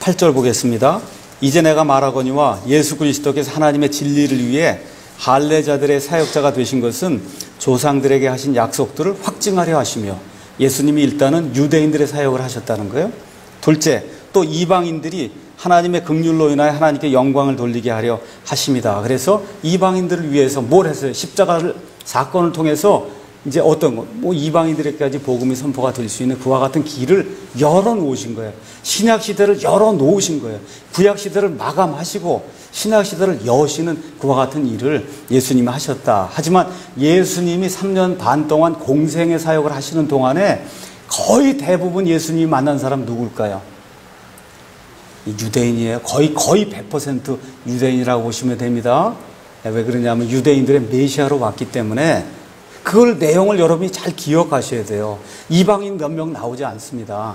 8절 보겠습니다. 이제 내가 말하거니와 예수 그리스도께서 하나님의 진리를 위해 할례자들의 사역자가 되신 것은 조상들에게 하신 약속들을 확증하려 하시며, 예수님이 일단은 유대인들의 사역을 하셨다는 거예요. 둘째, 또 이방인들이 하나님의 긍휼로 인하여 하나님께 영광을 돌리게 하려 하십니다. 그래서 이방인들을 위해서 뭘 했어요? 십자가를 사건을 통해서 이제 어떤 거, 이방인들에게까지 복음이 선포가 될 수 있는 그와 같은 길을 열어 놓으신 거예요. 신약 시대를 열어 놓으신 거예요. 구약 시대를 마감하시고 신약 시대를 여시는 그와 같은 일을 예수님이 하셨다. 하지만 예수님이 3년 반 동안 공생의 사역을 하시는 동안에 거의 대부분 예수님이 만난 사람 누굴까요? 유대인이에요. 거의 100% 유대인이라고 보시면 됩니다. 왜 그러냐면 유대인들의 메시아로 왔기 때문에 그걸 내용을 여러분이 잘 기억하셔야 돼요. 이방인 몇 명 나오지 않습니다.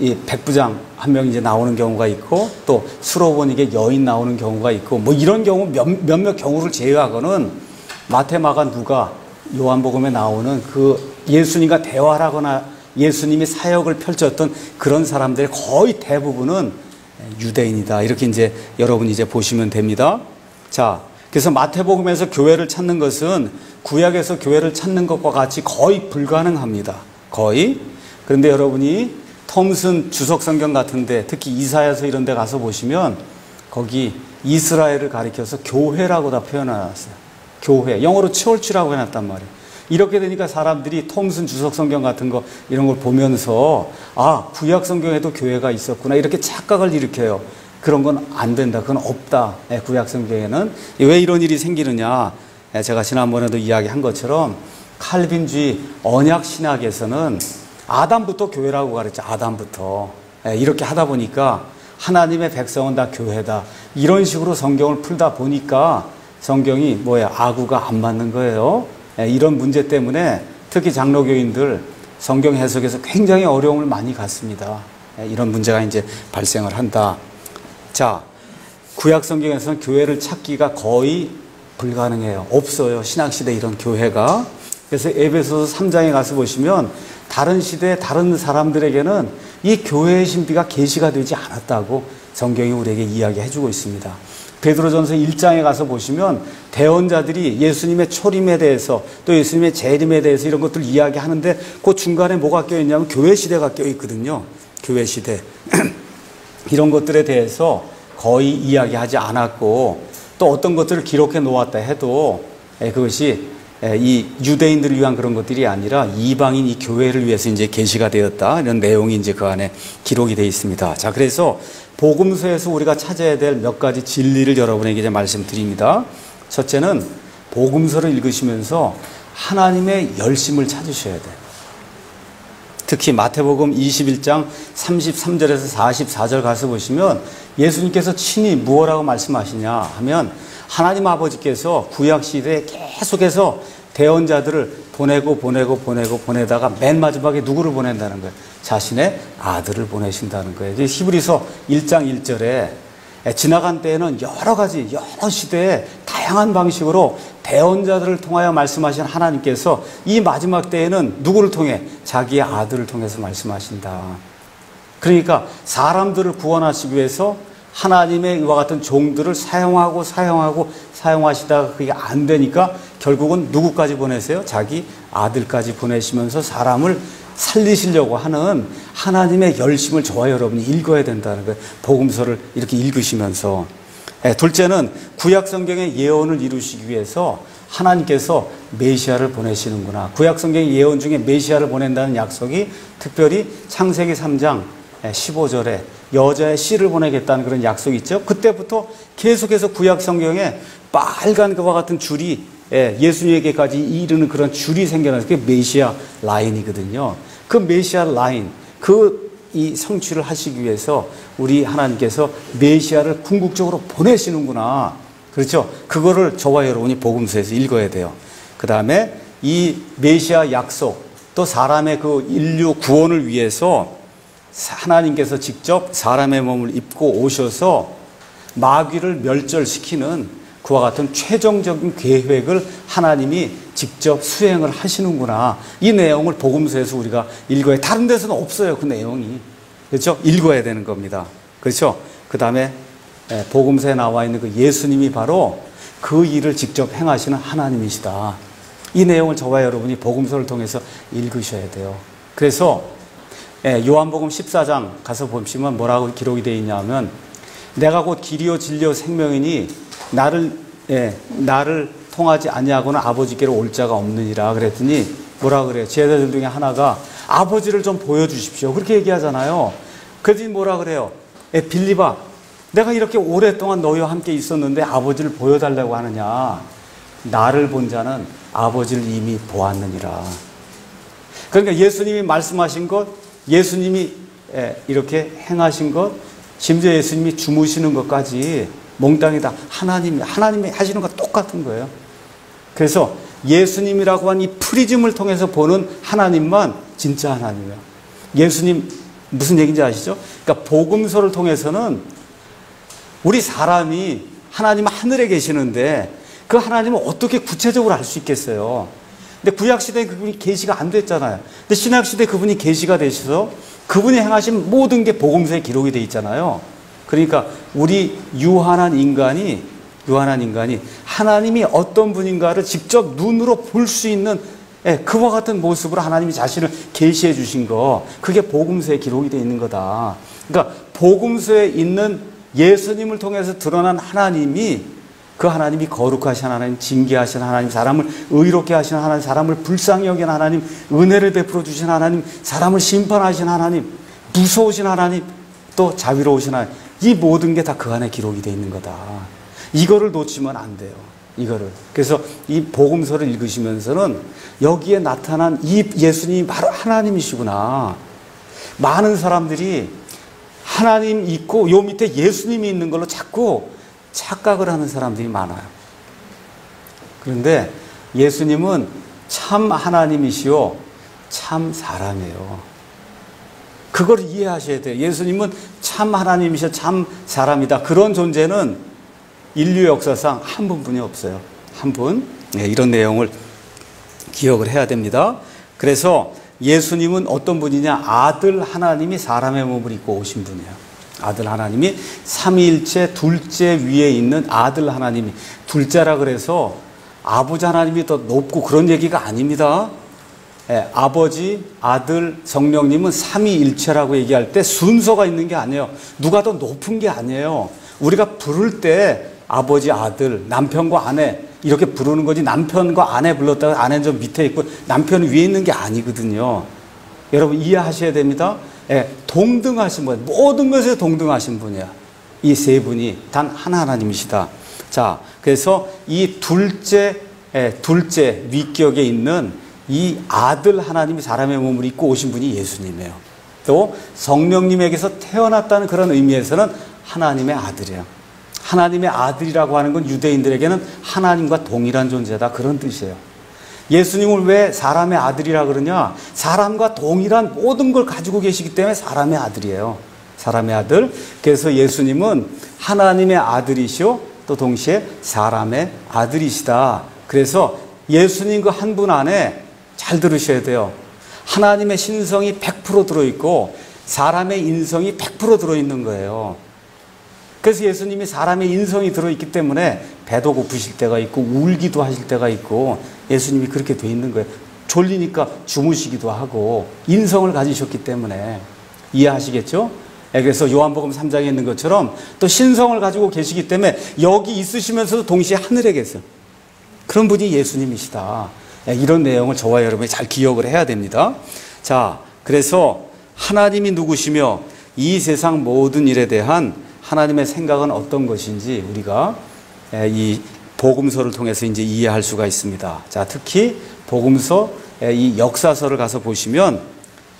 이 백부장 한 명 이제 나오는 경우가 있고, 또 수로보니게 여인 나오는 경우가 있고, 이런 경우 몇몇 경우를 제외하고는 마태, 마가, 누가, 요한복음에 나오는 그 예수님과 대화를 하거나 예수님이 사역을 펼쳤던 그런 사람들의 거의 대부분은 유대인이다. 이렇게 이제 여러분이 이제 보시면 됩니다. 자, 그래서 마태복음에서 교회를 찾는 것은 구약에서 교회를 찾는 것과 같이 거의 불가능합니다. 거의. 그런데 여러분이 톰슨 주석성경 같은데, 특히 이사야서 이런 데 가서 보시면 거기 이스라엘을 가리켜서 교회라고 다 표현해놨어요. 교회. 영어로 church라고 해놨단 말이에요. 이렇게 되니까 사람들이 톰슨 주석성경 같은 거 이런 걸 보면서 구약성경에도 교회가 있었구나, 이렇게 착각을 일으켜요. 그런 건 안 된다. 그건 없다. 구약성경에는. 왜 이런 일이 생기느냐? 제가 지난번에도 이야기한 것처럼 칼빈주의 언약신학에서는 아담부터 교회라고 가르쳐. 아담부터. 이렇게 하다 보니까 하나님의 백성은 다 교회다, 이런 식으로 성경을 풀다 보니까 성경이 아구가 안 맞는 거예요. 이런 문제 때문에 특히 장로교인들 성경 해석에서 굉장히 어려움을 많이 갖습니다. 이런 문제가 이제 발생을 한다. 자, 구약 성경에서는 교회를 찾기가 거의 불가능해요. 없어요. 신학시대 이런 교회가. 그래서 에베소서 3장에 가서 보시면 다른 시대 다른 사람들에게는 이 교회의 신비가 계시가 되지 않았다고 성경이 우리에게 이야기해주고 있습니다. 베드로전서 1장에 가서 보시면 대언자들이 예수님의 초림에 대해서 또 예수님의 재림에 대해서 이런 것들을 이야기하는데 그 중간에 뭐가 껴있냐면 교회 시대가 껴있거든요. 교회 시대. 이런 것들에 대해서 거의 이야기하지 않았고 또 어떤 것들을 기록해 놓았다 해도 그것이 이 유대인들을 위한 그런 것들이 아니라 이방인 이 교회를 위해서 이제 계시가 되었다. 이런 내용이 이제 그 안에 기록이 되어 있습니다. 자, 그래서 복음서에서 우리가 찾아야 될 몇 가지 진리를 여러분에게 이제 말씀드립니다. 첫째는 복음서를 읽으시면서 하나님의 열심을 찾으셔야 돼요. 특히 마태복음 21장 33절에서 44절 가서 보시면 예수님께서 친히 무엇라고 말씀하시냐 하면 하나님 아버지께서 구약시대에 계속해서 대언자들을 보내다가 맨 마지막에 누구를 보낸다는 거예요? 자신의 아들을 보내신다는 거예요. 히브리서 1장 1절에 지나간 때에는 여러 가지 여러 시대에 다양한 방식으로 대언자들을 통하여 말씀하신 하나님께서 이 마지막 때에는 누구를 통해? 자기의 아들을 통해서 말씀하신다. 그러니까 사람들을 구원하시기 위해서 하나님의 이와 같은 종들을 사용하시다가 그게 안 되니까 결국은 누구까지 보내세요? 자기 아들까지 보내시면서 사람을 살리시려고 하는 하나님의 열심을 저와 여러분이 읽어야 된다는 거예요. 복음서를 이렇게 읽으시면서. 둘째는 구약 성경의 예언을 이루시기 위해서 하나님께서 메시아를 보내시는구나. 구약 성경의 예언 중에 메시아를 보낸다는 약속이 특별히 창세기 3장 15절에 여자의 씨를 보내겠다는 그런 약속이 있죠. 그때부터 계속해서 구약 성경에 빨간 그와 같은 줄이 예수님에게까지 이르는 그런 줄이 생겨나서 그게 메시아 라인이거든요. 그 메시아 라인, 이 성취를 하시기 위해서 우리 하나님께서 메시아를 궁극적으로 보내시는구나. 그렇죠? 그거를 저와 여러분이 복음서에서 읽어야 돼요. 그 다음에 이 메시아 약속, 또 사람의 그 인류 구원을 위해서 하나님께서 직접 사람의 몸을 입고 오셔서 마귀를 멸절시키는 그와 같은 최종적인 계획을 하나님이 직접 수행을 하시는구나. 이 내용을 복음서에서 우리가 읽어야, 다른 데서는 없어요. 그 내용이. 그렇죠? 읽어야 되는 겁니다. 그렇죠? 그 다음에 복음서에 나와 있는 그 예수님이 바로 그 일을 직접 행하시는 하나님이시다. 이 내용을 저와 여러분이 복음서를 통해서 읽으셔야 돼요. 그래서 요한복음 14장 가서 보시면 뭐라고 기록이 되어 있냐면 내가 곧 길이요 진리요 생명이니 나를 통하지 아니하고는 아버지께로 올 자가 없느니라 그랬더니 뭐라 그래요? 제자들 중에 하나가 아버지를 좀 보여주십시오. 그렇게 얘기하잖아요. 그랬더니 뭐라 그래요? 빌립아, 내가 이렇게 오랫동안 너희와 함께 있었는데 아버지를 보여달라고 하느냐? 나를 본 자는 아버지를 이미 보았느니라. 그러니까 예수님이 말씀하신 것, 예수님이 이렇게 행하신 것, 심지어 예수님이 주무시는 것까지 몽땅이 다 하나님이 하시는 것 똑같은 거예요. 그래서 예수님이라고 한 이 프리즘을 통해서 보는 하나님만 진짜 하나님이에요. 예수님 무슨 얘기인지 아시죠? 그러니까 복음서를 통해서는 우리 사람이 하나님 하늘에 계시는데 그 하나님을 어떻게 구체적으로 알 수 있겠어요? 근데 구약시대에 그분이 계시가 안 됐잖아요. 근데 신약시대에 그분이 계시가 되셔서 그분이 행하신 모든 게 복음서에 기록이 돼 있잖아요. 그러니까 우리 유한한 인간이 하나님이 어떤 분인가를 직접 눈으로 볼 수 있는 그와 같은 모습으로 하나님이 자신을 계시해 주신 거, 그게 복음서에 기록이 되어 있는 거다. 그러니까 복음서에 있는 예수님을 통해서 드러난 하나님이 그 하나님이 거룩하신 하나님, 징계하신 하나님, 사람을 의롭게 하시는 하나님, 사람을 불쌍히 여기는 하나님, 은혜를 베풀어 주신 하나님, 사람을 심판하신 하나님, 무서우신 하나님, 또 자비로우신 하나님, 이 모든 게 다 그 안에 기록이 되어 있는 거다. 이거를 놓치면 안 돼요. 이거를. 그래서 이 복음서를 읽으시면서는 여기에 나타난 이 예수님이 바로 하나님이시구나. 많은 사람들이 하나님 있고 요 밑에 예수님이 있는 걸로 자꾸 착각을 하는 사람들이 많아요. 그런데 예수님은 참 하나님이시요 참 사람이에요. 그걸 이해하셔야 돼요. 예수님은 참 하나님이시요 참 사람이다. 그런 존재는 인류 역사상 한 분뿐이 없어요. 한 분. 네, 이런 내용을 기억을 해야 됩니다. 그래서 예수님은 어떤 분이냐? 아들 하나님이 사람의 몸을 입고 오신 분이에요. 아들 하나님이 삼위일체 둘째 위에 있는 아들 하나님이, 둘째라 그래서 아버지 하나님이 더 높고 그런 얘기가 아닙니다. 예, 아버지, 아들, 성령님은 삼위일체라고 얘기할 때 순서가 있는 게 아니에요. 누가 더 높은 게 아니에요. 우리가 부를 때 아버지, 아들, 남편과 아내 이렇게 부르는 거지, 남편과 아내 불렀다가 아내는 좀 밑에 있고 남편이 위에 있는 게 아니거든요. 여러분 이해하셔야 됩니다. 예, 동등하신 분, 모든 것에 동등하신 분이야. 이 세 분이 단 한 하나님이시다. 자, 그래서 이 둘째 위격에 있는 이 아들 하나님이 사람의 몸을 입고 오신 분이 예수님이에요. 또 성령님에게서 태어났다는 그런 의미에서는 하나님의 아들이에요. 하나님의 아들이라고 하는 건 유대인들에게는 하나님과 동일한 존재다, 그런 뜻이에요. 예수님을 왜 사람의 아들이라 그러냐? 사람과 동일한 모든 걸 가지고 계시기 때문에 사람의 아들이에요. 사람의 아들. 그래서 예수님은 하나님의 아들이시오, 또 동시에 사람의 아들이시다. 그래서 예수님 그 한 분 안에 잘 들으셔야 돼요. 하나님의 신성이 100% 들어있고 사람의 인성이 100% 들어있는 거예요. 그래서 예수님이 사람의 인성이 들어있기 때문에 배도 고프실 때가 있고 울기도 하실 때가 있고 예수님이 그렇게 돼 있는 거예요. 졸리니까 주무시기도 하고 인성을 가지셨기 때문에. 이해하시겠죠? 그래서 요한복음 3장에 있는 것처럼 또 신성을 가지고 계시기 때문에 여기 있으시면서도 동시에 하늘에 계세요. 그런 분이 예수님이시다. 이런 내용을 저와 여러분이 잘 기억을 해야 됩니다. 자, 그래서 하나님이 누구시며 이 세상 모든 일에 대한 하나님의 생각은 어떤 것인지 우리가 이 복음서를 통해서 이제 이해할 수가 있습니다. 자, 특히 복음서 이 역사서를 가서 보시면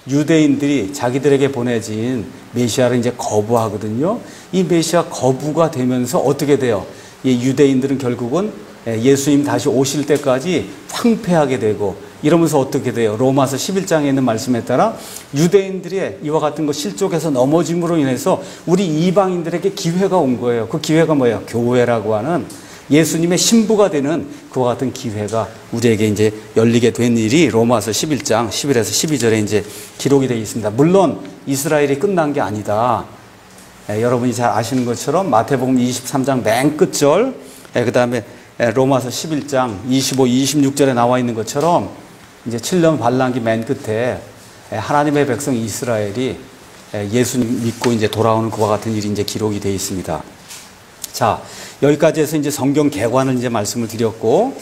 유대인들이 자기들에게 보내진 메시아를 이제 거부하거든요. 이 메시아 거부가 되면서 어떻게 돼요? 이 유대인들은 결국은 예수님 다시 오실 때까지 황폐하게 되고 이러면서 어떻게 돼요? 로마서 11장에 있는 말씀에 따라 유대인들의 이와 같은 거 실족해서 넘어짐으로 인해서 우리 이방인들에게 기회가 온 거예요. 그 기회가 뭐예요? 교회라고 하는 예수님의 신부가 되는 그와 같은 기회가 우리에게 이제 열리게 된 일이 로마서 11장 11에서 12절에 이제 기록이 되어 있습니다. 물론 이스라엘이 끝난 게 아니다. 여러분이 잘 아시는 것처럼 마태복음 23장 맨 끝절, 그 다음에 로마서 11장 25, 26절에 나와 있는 것처럼 이제 7년 반란기 맨 끝에 하나님의 백성 이스라엘이 예수님 믿고 이제 돌아오는 그와 같은 일이 이제 기록이 되어 있습니다. 자, 여기까지 해서 이제 성경 개관을 이제 말씀을 드렸고,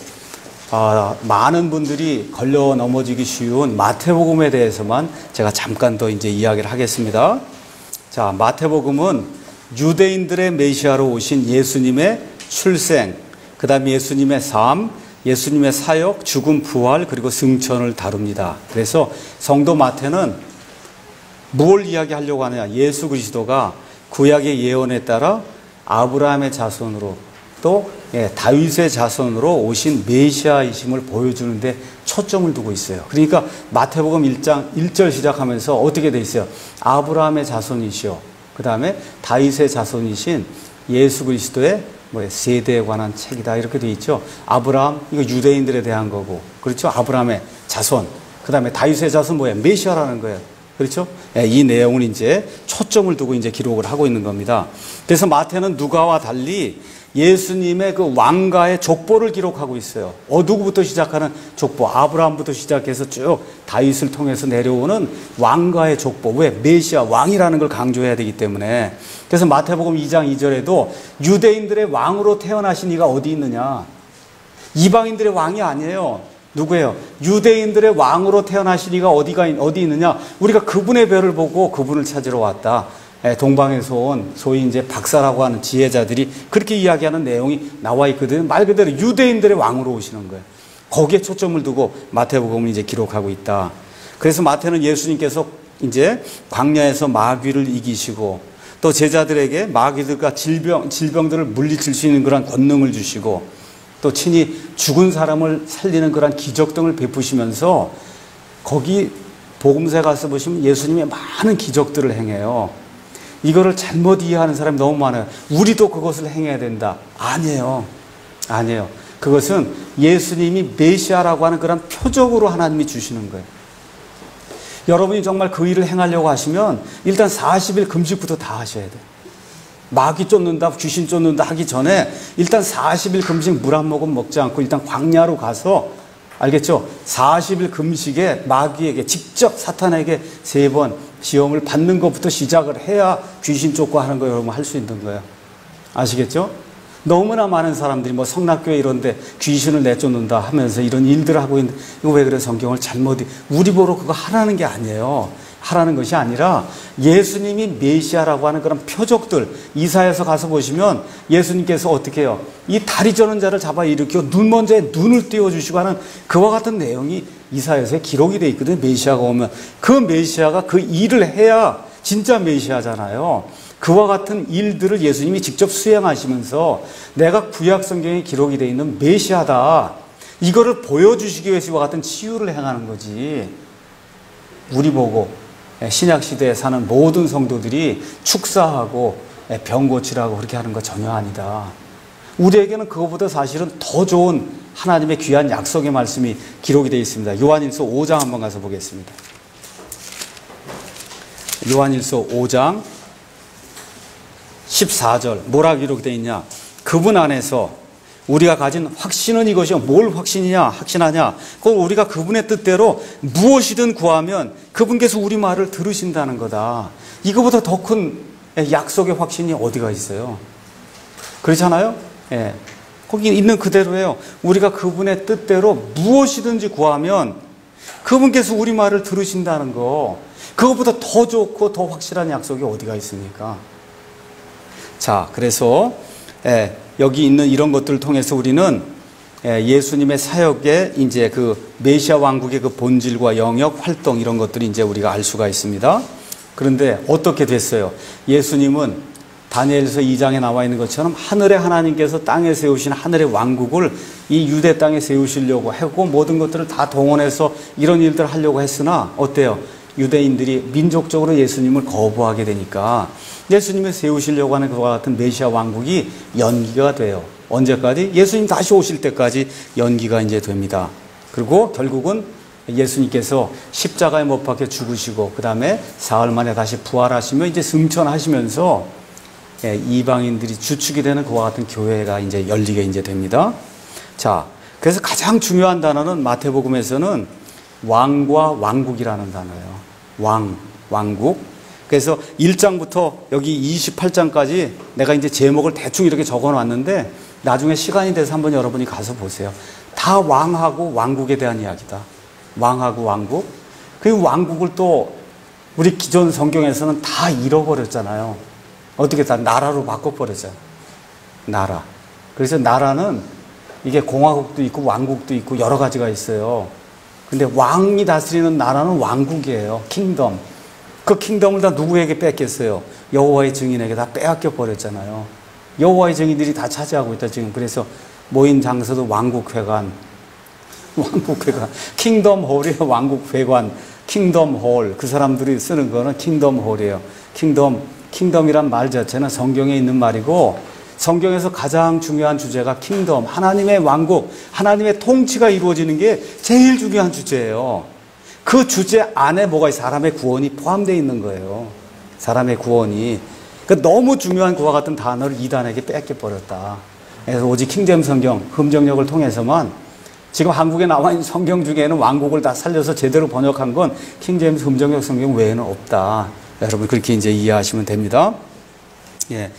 많은 분들이 걸려 넘어지기 쉬운 마태복음에 대해서만 제가 잠깐 더 이제 이야기를 하겠습니다. 자, 마태복음은 유대인들의 메시아로 오신 예수님의 출생, 그 다음에 예수님의 삶, 예수님의 사역, 죽음, 부활, 그리고 승천을 다룹니다. 그래서 성도 마태는 무엇을 이야기하려고 하느냐? 예수 그리스도가 구약의 예언에 따라 아브라함의 자손으로 또 다윗의 자손으로 오신 메시아이심을 보여주는데 초점을 두고 있어요. 그러니까 마태복음 1장 1절 시작하면서 어떻게 돼 있어요? 아브라함의 자손이시오. 그 다음에 다윗의 자손이신 예수 그리스도의 세대에 관한 책이다, 이렇게 돼 있죠. 아브라함, 이거 유대인들에 대한 거고, 그렇죠? 아브라함의 자손. 그 다음에 다윗의 자손 뭐예요? 메시아라는 거예요. 그렇죠? 이 내용을 이제 초점을 두고 이제 기록을 하고 있는 겁니다. 그래서 마태는 누가와 달리 예수님의 그 왕가의 족보를 기록하고 있어요. 누구부터 시작하는 족보, 아브라함부터 시작해서 쭉 다윗을 통해서 내려오는 왕가의 족보. 왜? 메시아, 왕이라는 걸 강조해야 되기 때문에. 그래서 마태복음 2장 2절에도 유대인들의 왕으로 태어나신 이가 어디 있느냐? 이방인들의 왕이 아니에요. 누구예요? 유대인들의 왕으로 태어나신 이가 어디 있느냐? 우리가 그분의 별을 보고 그분을 찾으러 왔다. 동방에서 온 소위 이제 박사라고 하는 지혜자들이 그렇게 이야기하는 내용이 나와 있거든. 말 그대로 유대인들의 왕으로 오시는 거예요. 거기에 초점을 두고 마태복음을 이제 기록하고 있다. 그래서 마태는 예수님께서 이제 광야에서 마귀를 이기시고 또 제자들에게 마귀들과 질병들을 물리칠 수 있는 그런 권능을 주시고 또 친히 죽은 사람을 살리는 그런 기적 등을 베푸시면서 거기 복음서에 가서 보시면 예수님의 많은 기적들을 행해요. 이거를 잘못 이해하는 사람이 너무 많아요. 우리도 그것을 행해야 된다. 아니에요. 아니에요. 그것은 예수님이 메시아라고 하는 그런 표적으로 하나님이 주시는 거예요. 여러분이 정말 그 일을 행하려고 하시면 일단 40일 금식부터 다 하셔야 돼요. 마귀 쫓는다, 귀신 쫓는다 하기 전에 일단 40일 금식 물 한 모금 먹지 않고 일단 광야로 가서, 알겠죠? 40일 금식에 마귀에게 직접 사탄에게 3번 시험을 받는 것부터 시작을 해야 귀신 쫓고 하는 거 여러분 할 수 있는 거예요. 아시겠죠? 너무나 많은 사람들이 뭐 성락교회 이런데 귀신을 내쫓는다 하면서 이런 일들을 하고 있는데, 이거 왜 그래? 성경을 잘못, 우리 보러 그거 하라는 게 아니에요. 하라는 것이 아니라 예수님이 메시아라고 하는 그런 표적들, 이사야서 가서 보시면 예수님께서 어떻게 해요? 이 다리 저는 자를 잡아 일으켜 먼저 눈을 띄워주시고 하는 그와 같은 내용이 이사야서에 기록이 되어 있거든요. 메시아가 오면 그 메시아가 그 일을 해야 진짜 메시아잖아요. 그와 같은 일들을 예수님이 직접 수행하시면서 내가 구약 성경에 기록이 되어 있는 메시아다, 이거를 보여주시기 위해서 이와 같은 치유를 행하는 거지. 우리 보고 신약시대에 사는 모든 성도들이 축사하고 병 고치라고 그렇게 하는 거 전혀 아니다. 우리에게는 그것보다 사실은 더 좋은 하나님의 귀한 약속의 말씀이 기록이 되어 있습니다. 요한일서 5장 한번 가서 보겠습니다. 요한일서 5장 14절 뭐라 기록이 되어 있냐? 그분 안에서 우리가 가진 확신은 이것이요. 뭘 확신하냐? 그 우리가 그분의 뜻대로 무엇이든 구하면 그분께서 우리 말을 들으신다는 거다. 이거보다 더 큰 약속의 확신이 어디가 있어요? 그렇잖아요? 예. 거기 있는 그대로예요. 우리가 그분의 뜻대로 무엇이든지 구하면 그분께서 우리 말을 들으신다는 거. 그것보다 더 좋고 더 확실한 약속이 어디가 있습니까? 자, 그래서 여기 있는 이런 것들을 통해서 우리는 예수님의 사역의 이제 그 메시아 왕국의 그 본질과 영역, 활동 이런 것들이 이제 우리가 알 수가 있습니다. 그런데 어떻게 됐어요? 예수님은 다니엘서 2장에 나와 있는 것처럼 하늘의 하나님께서 땅에 세우신 하늘의 왕국을 이 유대 땅에 세우시려고 하고 모든 것들을 다 동원해서 이런 일들을 하려고 했으나 어때요? 유대인들이 민족적으로 예수님을 거부하게 되니까 예수님을 세우시려고 하는 그와 같은 메시아 왕국이 연기가 돼요. 언제까지? 예수님 다시 오실 때까지 연기가 이제 됩니다. 그리고 결국은 예수님께서 십자가에 못 박혀 죽으시고 그 다음에 사흘 만에 다시 부활하시며 이제 승천하시면서 이방인들이 주축이 되는 그와 같은 교회가 이제 열리게 이제 됩니다. 자, 그래서 가장 중요한 단어는 마태복음에서는 왕과 왕국이라는 단어예요. 왕국. 그래서 1장부터 여기 28장까지 내가 이제 제목을 대충 이렇게 적어 놨는데 나중에 시간이 돼서 한번 여러분이 가서 보세요. 다 왕하고 왕국에 대한 이야기다. 왕하고 왕국. 그 왕국을 또 우리 기존 성경에서는 다 잃어버렸잖아요. 어떻게 다 나라로 바꿔버렸잖아요. 나라. 그래서 나라는 이게 공화국도 있고 왕국도 있고 여러 가지가 있어요. 근데 왕이 다스리는 나라는 왕국이에요. 킹덤. 그 킹덤을 다 누구에게 뺏겼어요? 여호와의 증인에게 다 빼앗겨 버렸잖아요. 여호와의 증인들이 다 차지하고 있다 지금. 그래서 모인 장소도 왕국회관, 킹덤 홀이에요. 왕국회관, 킹덤 홀. 그 사람들이 쓰는 거는 킹덤 홀이에요. 킹덤이란 말 자체는 성경에 있는 말이고 성경에서 가장 중요한 주제가 킹덤, 하나님의 왕국, 하나님의 통치가 이루어지는 게 제일 중요한 주제예요. 그 주제 안에 뭐가 있어요? 사람의 구원이 포함되어 있는 거예요. 사람의 구원이. 그러니까 너무 중요한 그와 같은 단어를 이단에게 뺏겨버렸다. 그래서 오직 킹제임스 성경, 흠정역을 통해서만 지금 한국에 나와 있는 성경 중에는 왕국을 다 살려서 제대로 번역한 건 킹제임스 흠정역 성경 외에는 없다. 여러분 그렇게 이제 이해하시면 됩니다. 예.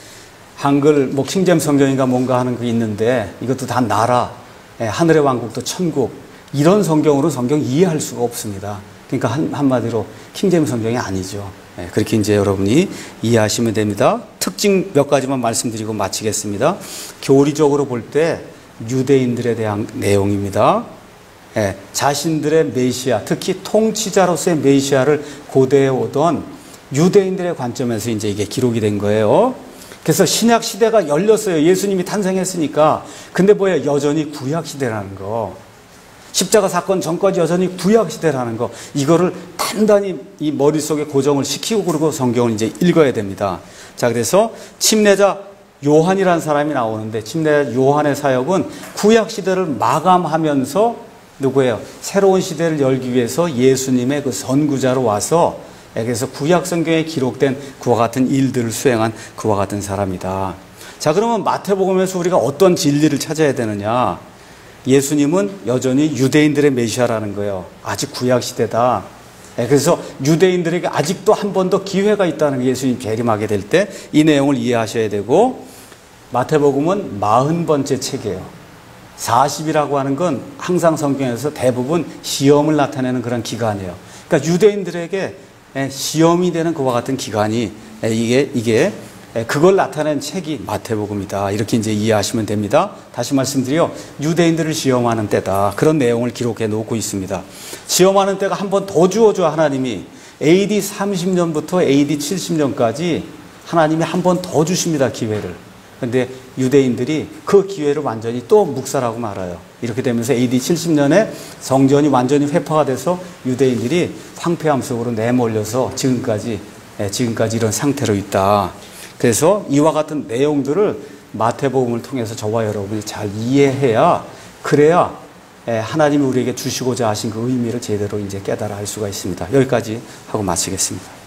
한글 뭐 킹제임스 성경인가 뭔가 하는 게 있는데 이것도 다 나라, 하늘의 왕국도 천국, 이런 성경으로 성경 이해할 수가 없습니다. 그러니까 한마디로 킹제임스 성경이 아니죠. 그렇게 이제 여러분이 이해하시면 됩니다. 특징 몇 가지만 말씀드리고 마치겠습니다. 교리적으로 볼 때 유대인들에 대한 내용입니다. 자신들의 메시아, 특히 통치자로서의 메시아를 고대해 오던 유대인들의 관점에서 이제 이게 기록이 된 거예요. 그래서 신약 시대가 열렸어요. 예수님이 탄생했으니까. 근데 뭐예요? 여전히 구약 시대라는 거. 십자가 사건 전까지 여전히 구약 시대라는 거. 이거를 단단히 이 머릿속에 고정을 시키고 그러고 성경을 이제 읽어야 됩니다. 자, 그래서 침례자 요한이라는 사람이 나오는데 침례자 요한의 사역은 구약 시대를 마감하면서 누구예요? 새로운 시대를 열기 위해서 예수님의 그 선구자로 와서 그래서 구약 성경에 기록된 그와 같은 일들을 수행한 그와 같은 사람이다. 자, 그러면 마태복음에서 우리가 어떤 진리를 찾아야 되느냐? 예수님은 여전히 유대인들의 메시아라는 거예요. 아직 구약 시대다. 그래서 유대인들에게 아직도 한 번 더 기회가 있다는 게 예수님 재림하게 될 때 이 내용을 이해하셔야 되고, 마태복음은 40번째 책이에요. 40이라고 하는 건 항상 성경에서 대부분 시험을 나타내는 그런 기간이에요. 그러니까 유대인들에게 시험이 되는 그와 같은 기간이 이게 그걸 나타낸 책이 마태복음이다. 이렇게 이제 이해하시면 됩니다. 다시 말씀드려 유대인들을 시험하는 때다. 그런 내용을 기록해 놓고 있습니다. 시험하는 때가 한 번 더 주어져 하나님이 AD 30년부터 AD 70년까지 하나님이 한 번 더 주십니다. 기회를. 그런데 유대인들이 그 기회를 완전히 또 묵살하고 말아요. 이렇게 되면서 AD 70년에 성전이 완전히 회파가 돼서 유대인들이 황폐함 속으로 내몰려서 지금까지 이런 상태로 있다. 그래서 이와 같은 내용들을 마태복음을 통해서 저와 여러분이 잘 이해해야, 그래야 하나님이 우리에게 주시고자 하신 그 의미를 제대로 이제 깨달아 알 수가 있습니다. 여기까지 하고 마치겠습니다.